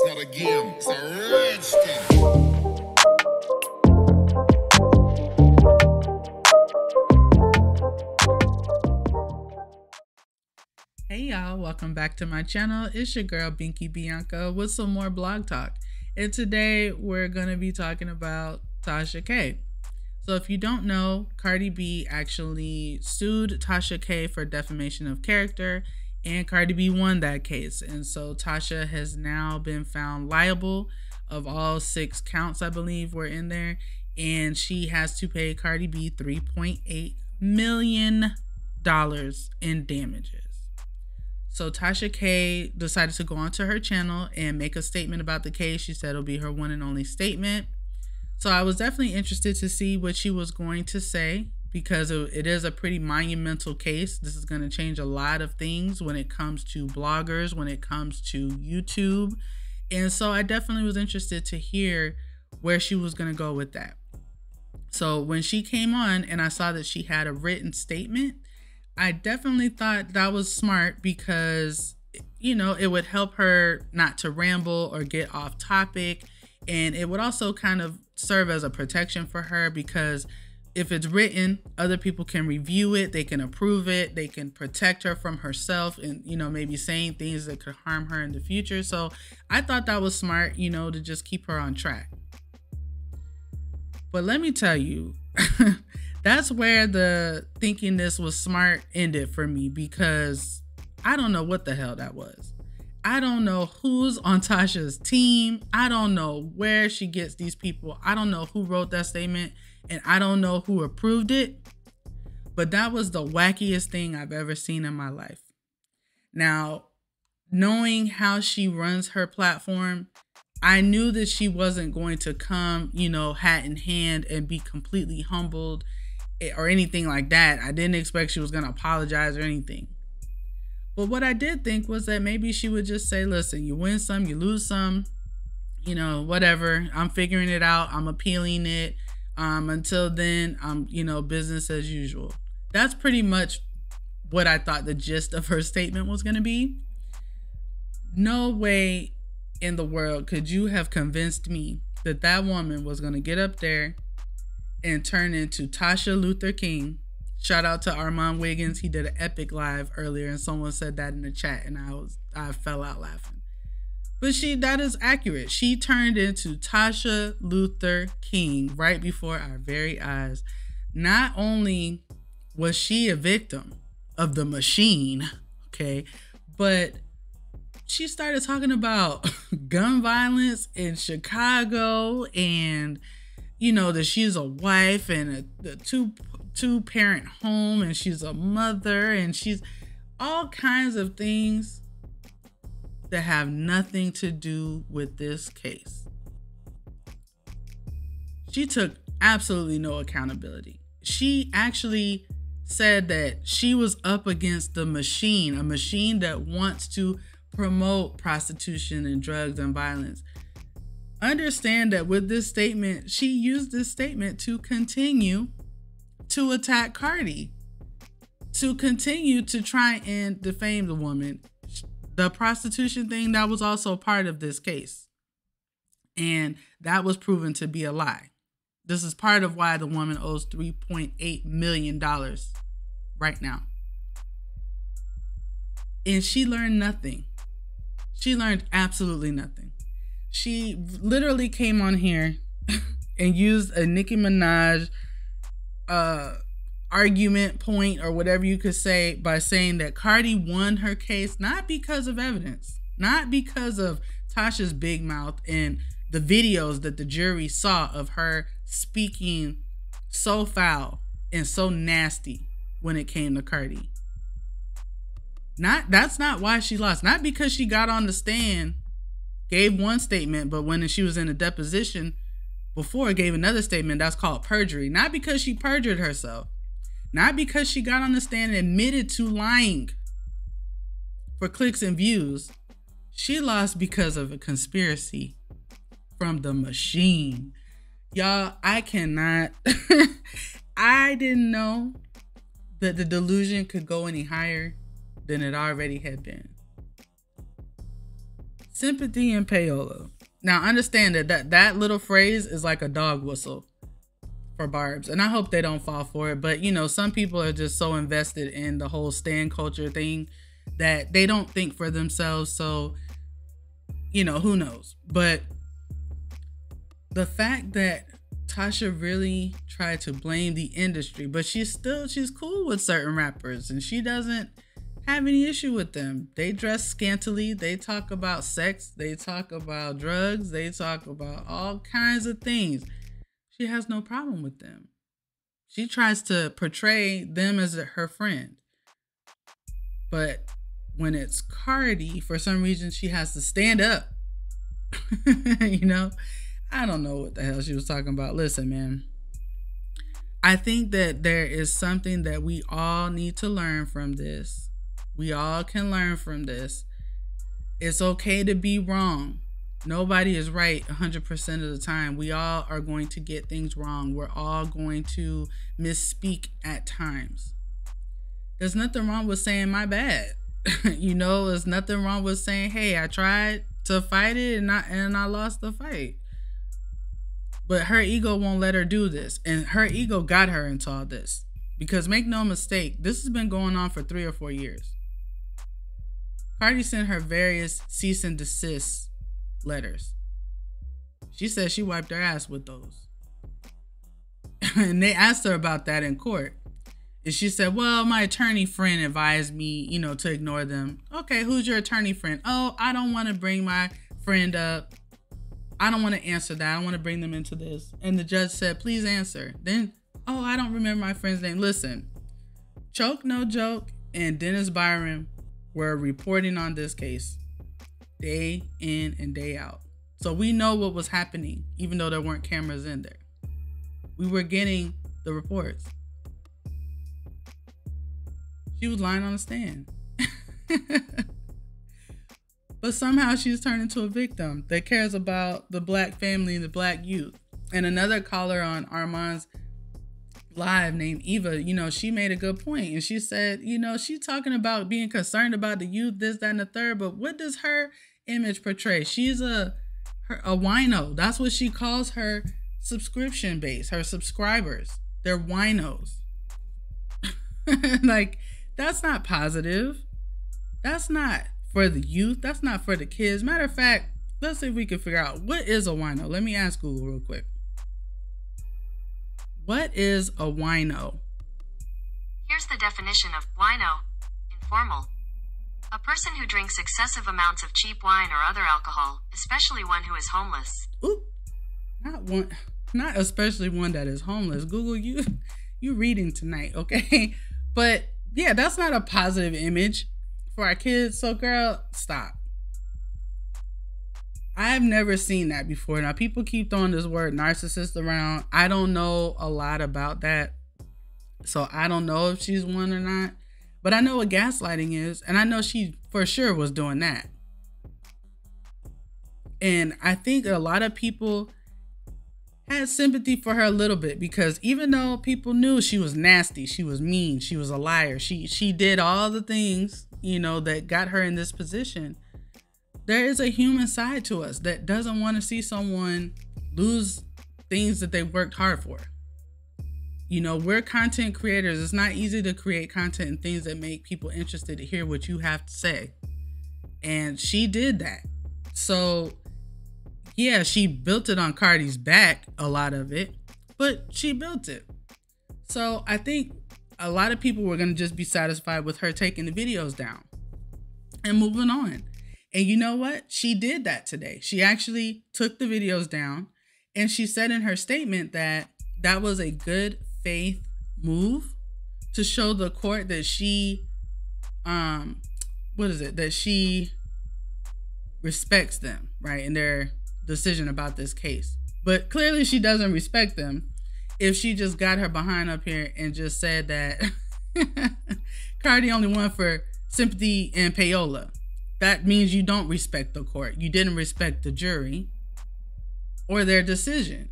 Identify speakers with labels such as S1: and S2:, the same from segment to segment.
S1: It's not a game, it's a rich thing.
S2: Hey y'all, welcome back to my channel. It's your girl BinkiBianca with some more blog talk. And today we're going to be talking about Tasha K. So if you don't know, Cardi B actually sued Tasha K for defamation of character, and Cardi B won that case. And so Tasha has now been found liable of all 6 counts, I believe, were in there. And she has to pay Cardi B $3.8 million in damages. So Tasha K decided to go onto her channel and make a statement about the case. She said it'll be her one and only statement. So I was definitely interested to see what she was going to say, because it is a pretty monumental case. This is going to change a lot of things when it comes to bloggers, when it comes to YouTube. And so I definitely was interested to hear where she was going to go with that. So when she came on and I saw that she had a written statement, I definitely thought that was smart, because, you know, it would help her not to ramble or get off topic. And it would also kind of serve as a protection for her, because if it's written, other people can review it, they can approve it, they can protect her from herself and, you know, maybe saying things that could harm her in the future. So I thought that was smart, you know, to just keep her on track. But let me tell you, that's where the thinking this was smart ended for me, because I don't know what the hell that was. I don't know who's on Tasha's team. I don't know where she gets these people. I don't know who wrote that statement, and I don't know who approved it. But that was the wackiest thing I've ever seen in my life. Now, knowing how she runs her platform, I knew that she wasn't going to come, you know, hat in hand and be completely humbled or anything like that. I didn't expect she was going to apologize or anything. But what I did think was that maybe she would just say, listen, you win some, you lose some, you know, whatever. I'm figuring it out. I'm appealing it. Until then, you know, business as usual. That's pretty much what I thought the gist of her statement was going to be. No way in the world could you have convinced me that that woman was going to get up there and turn into Tasha Luther King. Shout out to Armand Wiggins. He did an epic live earlier, and someone said that in the chat, and I fell out laughing. But that is accurate. She turned into Tasha Luther King right before our very eyes. Not only was she a victim of the machine, okay, but she started talking about gun violence in Chicago, and you know, that she's a wife and a two-parent home, and she's a mother, and she's all kinds of things that have nothing to do with this case. She took absolutely no accountability. She actually said that she was up against the machine, a machine that wants to promote prostitution and drugs and violence. Understand that with this statement, she used this statement to continue to attack Cardi, to continue to try and defame the woman. The prostitution thing, that was also part of this case. And that was proven to be a lie. This is part of why the woman owes $3.8 million right now. And she learned nothing. She learned absolutely nothing. She literally came on here and used a Nicki Minaj argument point, or whatever you could say, by saying that Cardi won her case not because of evidence, not because of Tasha's big mouth and the videos that the jury saw of her speaking so foul and so nasty when it came to Cardi. That's not why she lost. Not because she got on the stand, gave one statement, but when she was in a deposition before, gave another statement. That's called perjury. Not because she perjured herself. Not because she got on the stand and admitted to lying for clicks and views. She lost because of a conspiracy from the machine. Y'all, I cannot. I didn't know that the delusion could go any higher than it already had been. Sympathy and payola. Now understand that little phrase is like a dog whistle for barbs, and I hope they don't fall for it. But you know, some people are just so invested in the whole stan culture thing that they don't think for themselves. So you know, who knows? But the fact that Tasha really tried to blame the industry, but she's cool with certain rappers and she doesn't have any issue with them. They dress scantily, they talk about sex, they talk about drugs, they talk about all kinds of things. She has no problem with them. She tries to portray them as her friend. But when it's Cardi, for some reason she has to stand up. You know? I don't know what the hell she was talking about. Listen, man. I think that there is something that we all need to learn from this. We all can learn from this. It's okay to be wrong. Nobody is right 100% of the time. We all are going to get things wrong. We're all going to misspeak at times. There's nothing wrong with saying my bad. You know, there's nothing wrong with saying, hey, I tried to fight it and I lost the fight. But her ego won't let her do this. And her ego got her into all this. Because make no mistake, this has been going on for 3 or 4 years. Cardi sent her various cease and desist letters. She said she wiped her ass with those. And they asked her about that in court. And she said, well, my attorney friend advised me, you know, to ignore them. Okay, who's your attorney friend? Oh, I don't want to bring my friend up. I don't want to answer that. I don't want to bring them into this. And the judge said, please answer. Then, oh, I don't remember my friend's name. Listen, Choke No Joke and Dennis Byron were reporting on this case day in and day out. So we know what was happening, even though there weren't cameras in there. We were getting the reports. She was lying on the stand. But somehow she's turned into a victim that cares about the black family and the black youth. And another caller on Armand's live named Eva, you know, she made a good point. And she said, you know, she's talking about being concerned about the youth, this, that, and the third. But what does her image portray? She's a wino. That's what she calls her subscription base, her subscribers. They're winos. Like, that's not positive. That's not for the youth. That's not for the kids. Matter of fact, let's see if we can figure out what is a wino. Let me ask Google real quick. What is a wino?
S3: Here's the definition of wino. Informal. A person who drinks excessive amounts of cheap wine or other alcohol, especially one who is homeless.
S2: Ooh, not especially one that is homeless. Google, you reading tonight, okay? But yeah, that's not a positive image for our kids. So girl, stop. I've never seen that before. Now people keep throwing this word narcissist around. I don't know a lot about that. So I don't know if she's one or not. But I know what gaslighting is. And I know she for sure was doing that. And I think a lot of people had sympathy for her a little bit, because even though people knew she was nasty, she was mean, she was a liar, she did all the things, you know, that got her in this position, there is a human side to us that doesn't want to see someone lose things that they worked hard for. You know, we're content creators. It's not easy to create content and things that make people interested to hear what you have to say. And she did that. So yeah, she built it on Cardi's back, a lot of it, but she built it. So I think a lot of people were going to just be satisfied with her taking the videos down and moving on. And you know what? She did that today. She actually took the videos down, and she said in her statement that that was a good faith move to show the court that she, that she respects them, right? And their decision about this case. But clearly she doesn't respect them if she just got her behind up here and just said that Cardi only won for sympathy and payola. That means you don't respect the court. You didn't respect the jury or their decision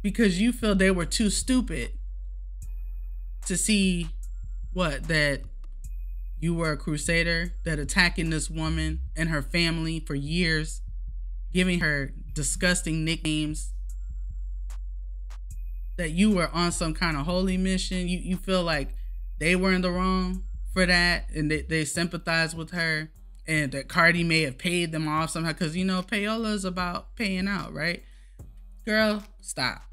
S2: because you feel they were too stupid to see that You were a crusader that attacking this woman and her family for years, giving her disgusting nicknames, that you were on some kind of holy mission. You feel like they were in the wrong for that, and they sympathize with her, and that Cardi may have paid them off somehow, because you know payola is about paying out, right? Girl, stop.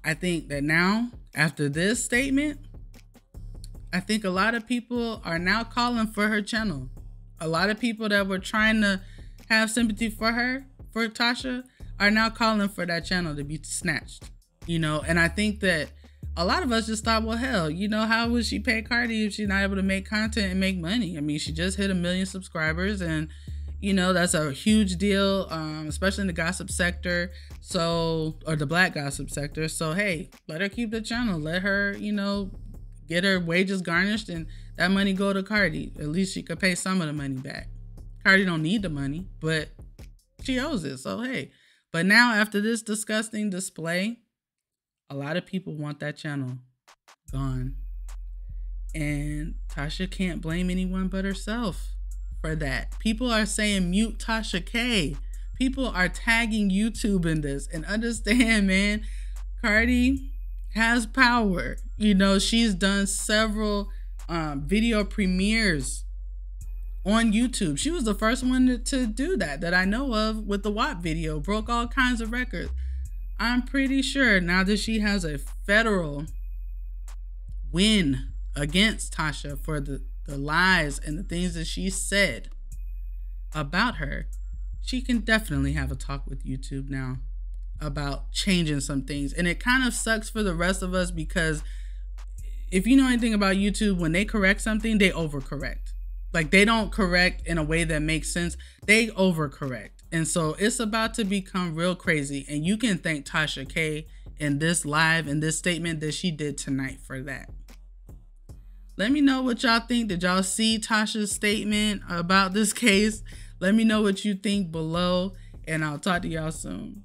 S2: I think that now, after this statement, I think a lot of people are now calling for her channel. A lot of people that were trying to have sympathy for her, for Tasha, are now calling for that channel to be snatched, you know? And I think that a lot of us just thought, well, hell, you know, how would she pay Cardi if she's not able to make content and make money? I mean, she just hit 1 million subscribers, and, you know, that's a huge deal, especially in the gossip sector. So, or the black gossip sector. So, hey, let her keep the channel. Let her, you know, get her wages garnished and that money go to Cardi. At least she could pay some of the money back. Cardi don't need the money, but she owes it. So, hey. But now, after this disgusting display, a lot of people want that channel gone. And Tasha can't blame anyone but herself for that. People are saying mute Tasha K. People are tagging YouTube in this. And understand, man, Cardi has power. You know, she's done several video premieres on YouTube. She was the first one to do that I know of, with the WAP video. Broke all kinds of records. I'm pretty sure now that she has a federal win against Tasha for the lies and the things that she said about her, she can definitely have a talk with YouTube now about changing some things. And it kind of sucks for the rest of us, because if you know anything about YouTube, when they correct something, they overcorrect. Like, they don't correct in a way that makes sense. They overcorrect. And so it's about to become real crazy. And you can thank Tasha K in this live and this statement that she did tonight for that. Let me know what y'all think. Did y'all see Tasha's statement about this case? Let me know what you think below, and I'll talk to y'all soon.